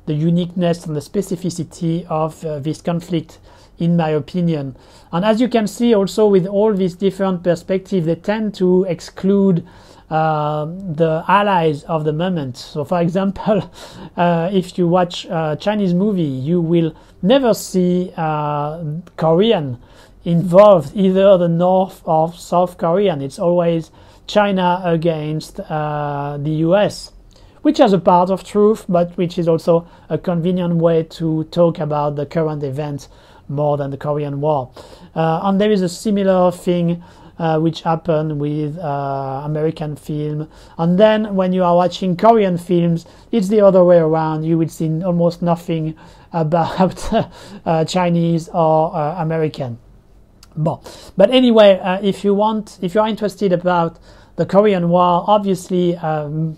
uniqueness and the specificity of this conflict, in my opinion. And as you can see also with all these different perspectives, they tend to exclude the allies of the moment. So for example, if you watch a Chinese movie, you will never see Korean involved, either the North or South Korean. It's always China against the US, which has a part of truth, but which is also a convenient way to talk about the current events more than the Korean War. And there is a similar thing which happened with American film. And then when you are watching Korean films, it's the other way around. You will see almost nothing about Chinese or American. But anyway, if you are interested about the Korean War, obviously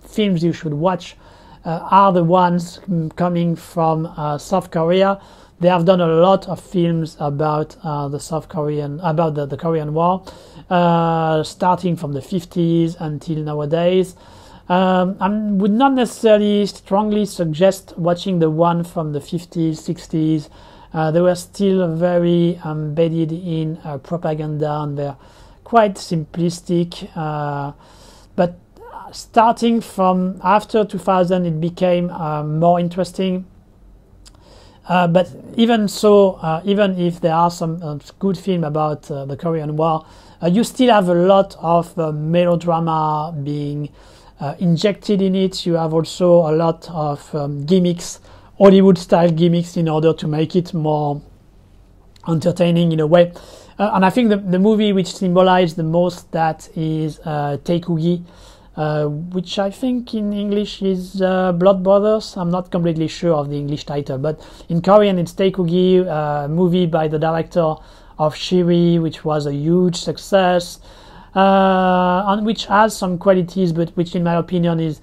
films you should watch are the ones coming from South Korea. They have done a lot of films about the Korean War, starting from the 50s until nowadays. I would not necessarily strongly suggest watching the one from the 50s, 60s. They were still very embedded in propaganda, and they're quite simplistic. But starting from after 2000, it became more interesting. But even so, even if there are some good films about the Korean War, you still have a lot of melodrama being injected in it. You have also a lot of gimmicks, Hollywood-style gimmicks, in order to make it more entertaining in a way. And I think the movie which symbolized the most that is Taekugi, which I think in English is Blood Brothers. I'm not completely sure of the English title, but in Korean it's Taekugi, a movie by the director of Shiri, which was a huge success, and which has some qualities, but which in my opinion is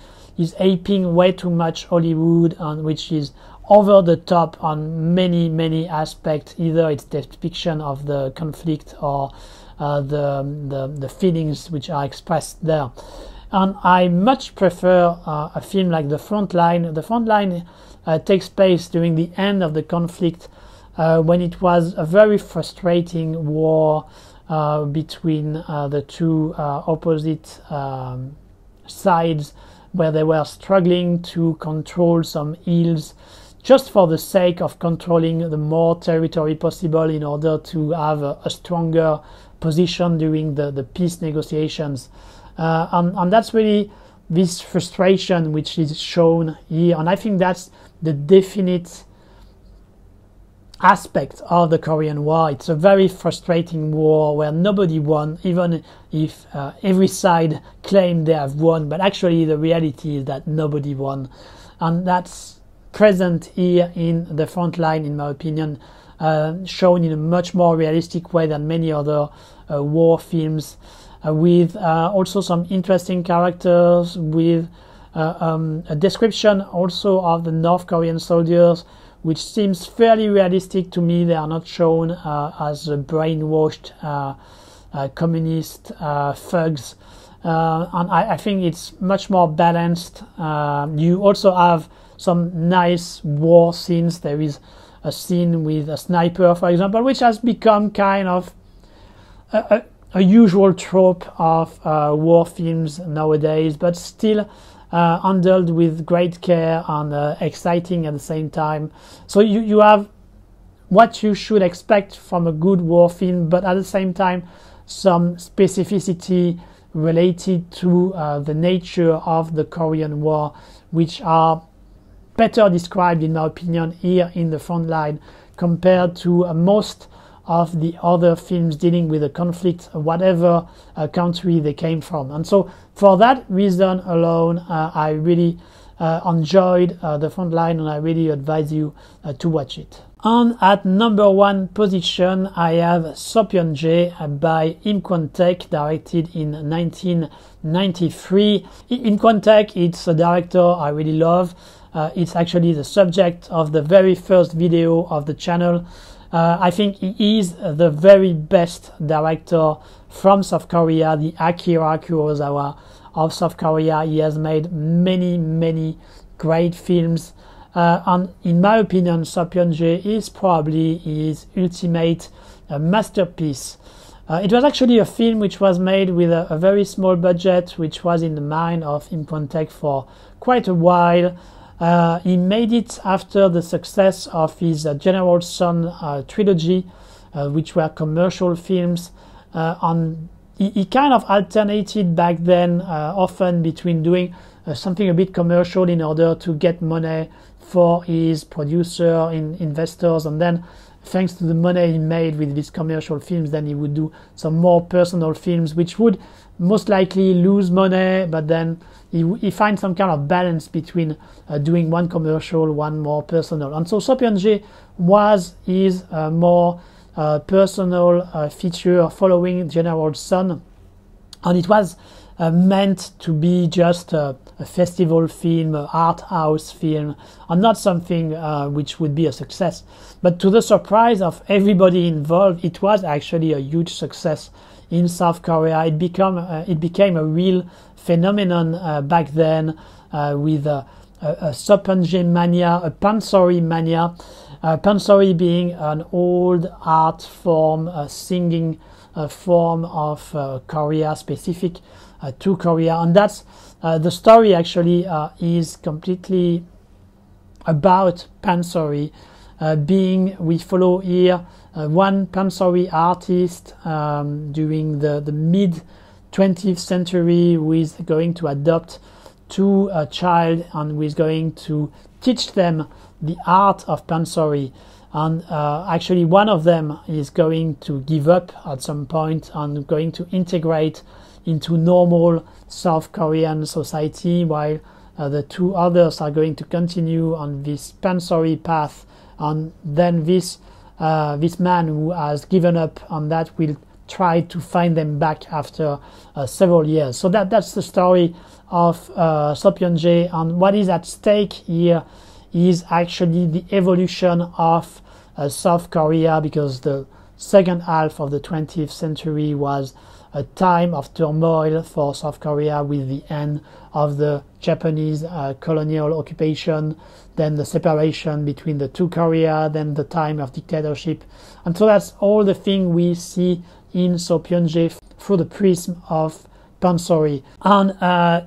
aping way too much Hollywood, and which is over the top on many aspects. Either it's depiction of the conflict or the feelings which are expressed there. And I much prefer a film like The Frontline. The Frontline takes place during the end of the conflict, when it was a very frustrating war between the two opposite sides, where they were struggling to control some hills just for the sake of controlling the more territory possible in order to have a stronger position during the peace negotiations. And that's really this frustration which is shown here. And I think that's the definite aspect of the Korean War. It's a very frustrating war where nobody won, even if every side claimed they have won, but actually the reality is that nobody won. And that's present here in The Frontline, in my opinion, shown in a much more realistic way than many other war films, with also some interesting characters, with a description also of the North Korean soldiers, which seems fairly realistic to me. They are not shown as brainwashed communist thugs, and I think it's much more balanced. You also have some nice war scenes. There is a scene with a sniper, for example, which has become kind of a usual trope of war films nowadays, but still handled with great care and exciting at the same time. So you have what you should expect from a good war film, but at the same time some specificity related to the nature of the Korean War, which are better described, in my opinion, here in The Frontline compared to most of the other films dealing with a conflict, whatever country they came from. And so for that reason alone, I really enjoyed The Frontline, and I really advise you to watch it. And at number 1 position, I have Seopyeonje by Im Kwon-taek, directed in 1993. Im Kwon-taek, it's a director I really love. It's actually the subject of the very first video of the channel. I think he is the very best director from South Korea, the Akira Kurosawa of South Korea. He has made many great films, and in my opinion, Seopyeonje is probably his ultimate masterpiece. It was actually a film which was made with a very small budget, which was in the mind of Im Kwon-taek for quite a while. He made it after the success of his General Son trilogy, which were commercial films. And he kind of alternated back then often between doing something a bit commercial in order to get money for his producer, investors, and then thanks to the money he made with these commercial films, then he would do some more personal films, which would most likely lose money, but then he finds some kind of balance between doing one commercial, one more personal. And so Seopyeonje was his more personal feature following General Son, and it was meant to be just a festival film, an art house film, and not something which would be a success. But to the surprise of everybody involved, it was actually a huge success in South Korea. It became a real phenomenon back then, with a Seopyeonje mania, a pansori mania. Pansori being an old art form, a singing form of Korea, specific to Korea, and that's the story actually is completely about pansori. We follow here one pansori artist during the mid 20th century who is going to adopt to a child and who is going to teach them the art of pansori. and actually one of them is going to give up at some point and going to integrate into normal South Korean society, while the two others are going to continue on this pansori path, and then this man who has given up on that will try to find them back after several years. So that's the story of Seopyeonje, and what is at stake here is actually the evolution of South Korea, because the second half of the 20th century was a time of turmoil for South Korea, with the end of the Japanese colonial occupation, then the separation between the two Korea, then the time of dictatorship. And so that's all the thing we see in Seopyeonje through the prism of pansori. And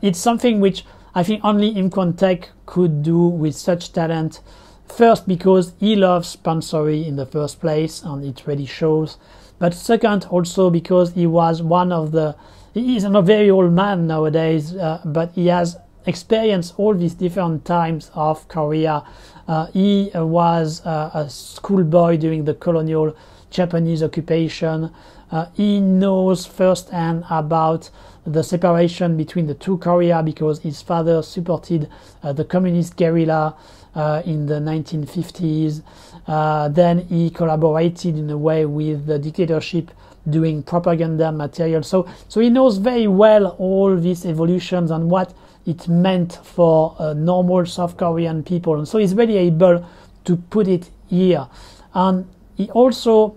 it's something which I think only Im Kwon-taek could do with such talent. First, because he loves pansori in the first place, and it really shows. But second, also because he was one of the... He's a very old man nowadays, but he has experienced all these different times of Korea. He was a schoolboy during the colonial Japanese occupation. He knows firsthand about the separation between the two Korea, because his father supported the communist guerrilla in the 1950s. Then he collaborated in a way with the dictatorship doing propaganda material. So he knows very well all these evolutions and what it meant for normal South Korean people. And so he's really able to put it here. And he also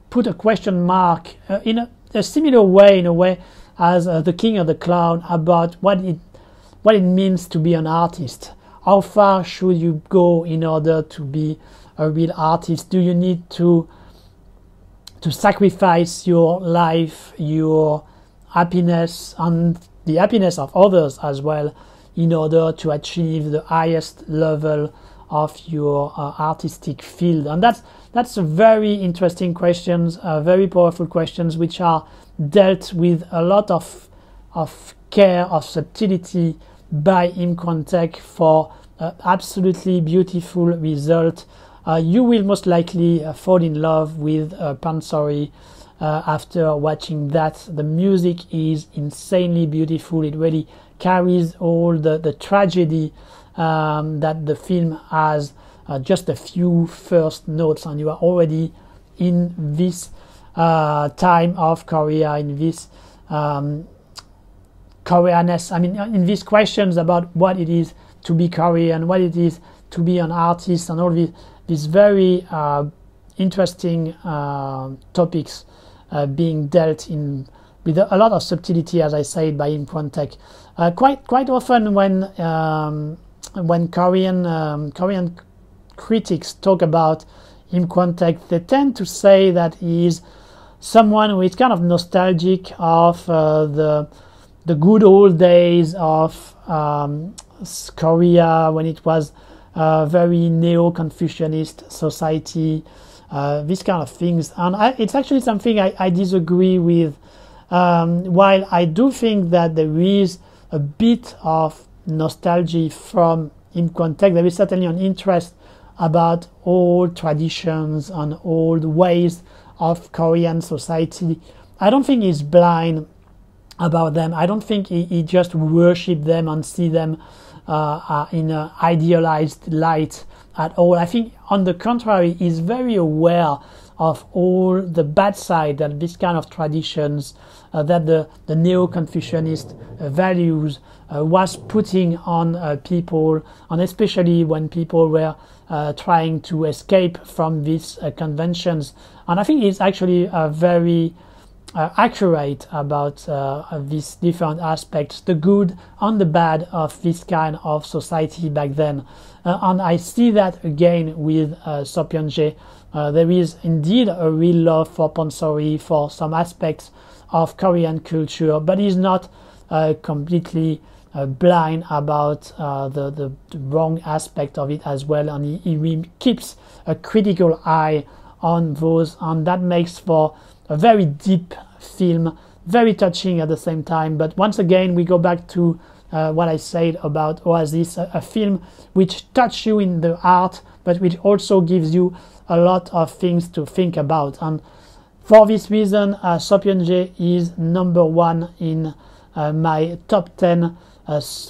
put a question mark in a similar way, in a way, as the King of the Clown, about what it means to be an artist. How far should you go in order to be a real artist? Do you need to sacrifice your life, your happiness, and the happiness of others as well, in order to achieve the highest level of your artistic field? And that's a very interesting questions, very powerful questions, which are dealt with a lot of care, of subtlety by Im Kwon-taek for absolutely beautiful result. You will most likely fall in love with pansori after watching that. The music is insanely beautiful. It really carries all the tragedy that the film has. Just a few first notes, and you are already in this time of Korea, in this Koreanness. I mean, in these questions about what it is to be Korean, what it is to be an artist, and all these very interesting topics being dealt in with a lot of subtlety, as I said, by Im Kwon-taek. Quite often when Korean critics talk about Im Kwon-taek, they tend to say that he is someone who is kind of nostalgic of the good old days of Korea, when it was a very neo-Confucianist society, these kind of things. And it's actually something I disagree with. While I do think that there is a bit of nostalgia from Im Kwon-taek, there is certainly an interest about old traditions and old ways of Korean society. I don't think he's blind about them. I don't think he just worships them and see them in an idealized light at all. I think, on the contrary, he's very aware of all the bad side that this kind of traditions, that the neo-Confucianist values was putting on people, and especially when people were trying to escape from these conventions. And I think he's actually very accurate about these different aspects, the good and the bad of this kind of society back then. And I see that again with Seopyeonje. There is indeed a real love for pansori, for some aspects of Korean culture, but he's not completely blind about the wrong aspect of it as well, and he keeps a critical eye on those, and that makes for a very deep film, very touching at the same time. But once again, we go back to what I said about Oasis, a film which touches you in the heart, but but which also gives you a lot of things to think about. And for this reason, Seopyeonje is number 1 in my top 10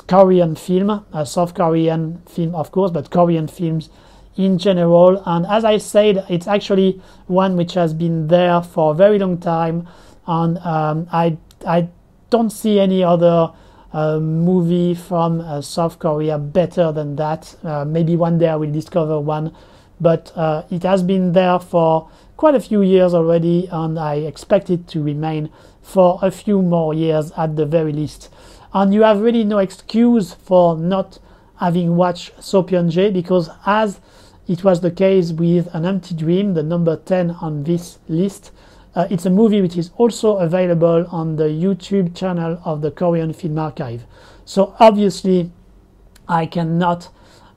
Korean film, South Korean film of course, but Korean films in general. And as I said, it's actually one which has been there for a very long time, and I don't see any other movie from South Korea better than that. Maybe one day I will discover one, but it has been there for quite a few years already, and I expect it to remain for a few more years at the very least. And you have really no excuse for not having watched Seopyeonje, because as it was the case with An Empty Dream, the number 10 on this list, it's a movie which is also available on the YouTube channel of the Korean Film Archive. So obviously I cannot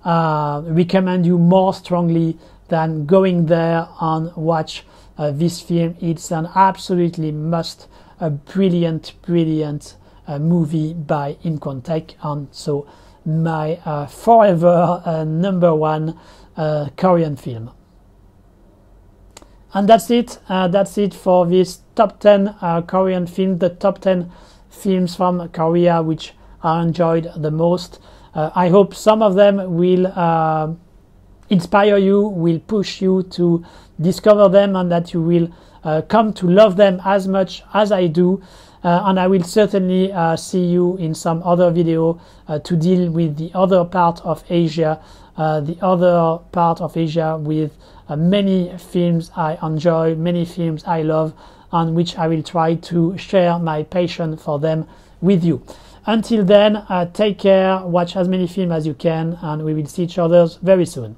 recommend you more strongly than going there and watch this film. It's an absolutely must, a brilliant movie by Im Kwon-taek, and so my forever number 1 Korean film. And that's it for this top 10 Korean film, the top 10 films from Korea which I enjoyed the most. I hope some of them will inspire you, will push you to discover them, and that you will come to love them as much as I do. And I will certainly see you in some other video to deal with the other part of Asia, with many films I enjoy, many films I love, on which I will try to share my passion for them with you. Until then, take care, watch as many films as you can, and we will see each other very soon.